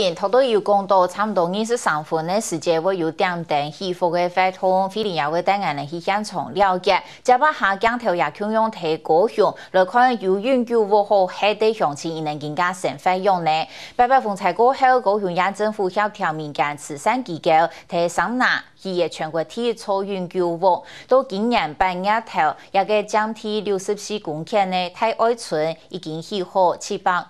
林头都有讲到差不多23分的时间，会有点灯起伏的活动，菲林也会带俺们去现场了解。接把下镜头也共用提高雄来看有永久物好海地乡亲，伊能更加省费用呢。拜拜风采过后，高雄县政府协调民间慈善机构提桑拿。伊嘅全国体操永久物到今年8月頭，一個佔地64公頃嘅大愛村已經起好752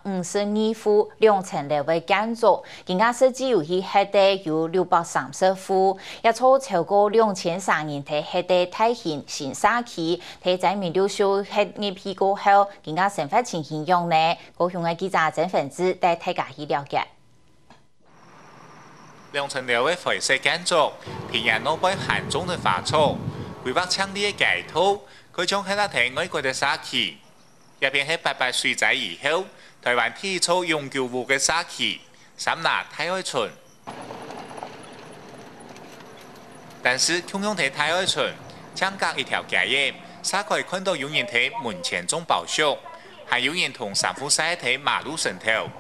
戶2層樓嘅建築，更加設置有去海地有630戶，一座超過2300人喺海地大型新社區，喺在面留守喺呢批過後，更加生活情形樣呢？高雄嘅記者曾分子帶大家去了解。2層樓嘅灰色建築，田野內被寒中的花草，規劃強烈嘅街道，佢將喺那睇外國嘅社區，一邊喺800歲仔以後，台灣體操永久物嘅社區，三拿大愛村。但是共用喺大愛村，相隔一條街嘅，社區看到有人喺門前種包廂，還有人同三夫曬喺馬路上頭。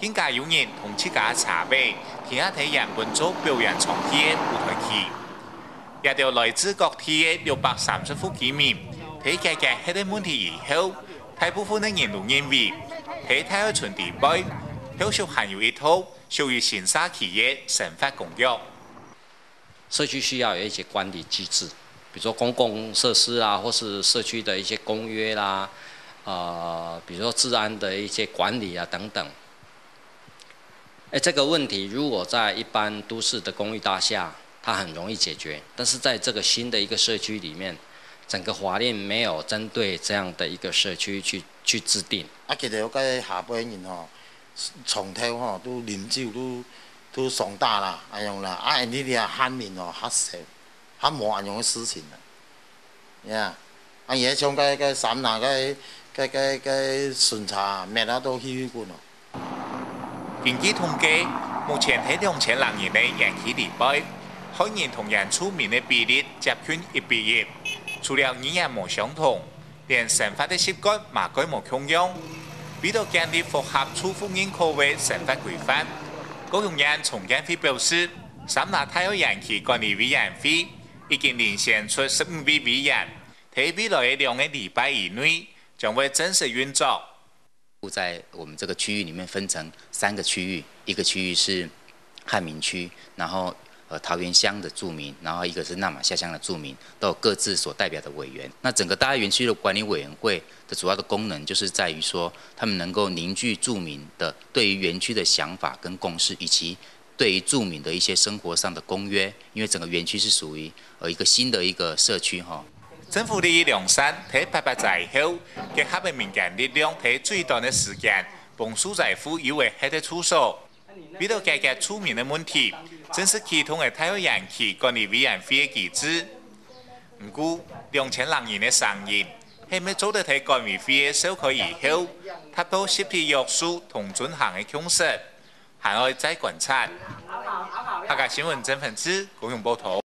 更加有人同自家茶杯，聽下睇人本組表演場地嘅舞台劇，一條來自各地嘅630戶居民，睇解決呢啲問題以後，大部分嘅人都認為，喺大愛村地區，後續還有一套屬於新社區嘅生活公約。社區需要有一些管理機制，比如說公共設施啊，或是社區的一些公約啦，比如說治安的一些管理啊等等。這個問題如果在一般都市的公寓大廈，它很容易解決，但是在這個新的一個社區裡面，整個法令沒有針對這樣的一個社區去制定。其實我覺下半年從頭都年照都上大啦，咁樣啦，呢啲慳面黑少，慳冇人用嘅事情啦，而且像個三拿個巡查咩啦都去過咯。根據統計，目前喺2000人嘅人口裡邊，海人同人出面嘅比例接近1:1。除了語言冇相同，連生活嘅習慣嘛佢冇共樣，為咗建立符合出戶人口嘅生活規範，高雄縣重建會表示，三拿大愛人口管理委員會已經遴選出15位委員，喺未來嘅2個禮拜以內將會正式運作。在我們這個區域裡面分成3個區域，一個區域是漢民區，然後桃園鄉的住民，然後一個是那瑪夏鄉的住民，都有各自所代表的委員。那整個大愛園區的管理委員會的主要的功能，就是在於說，他們能夠凝聚住民的對於園區的想法跟共識，以及對於住民的一些生活上的公約。因為整個園區是屬於一個新的一個社區哈。政府利益良善，喺800載後，結合嘅民間力量，喺最短嘅時間，幫助在乎有為喺度出手，為咗解決出面嘅問題，正式啟動嘅大愛人口管理委員會嘅機制。唔過，2000人嘅生意，係咪做得喺管委會嘅召開以後，達到實際約束同進行嘅共識，還要再觀察。客家新聞曾分子高雄報道。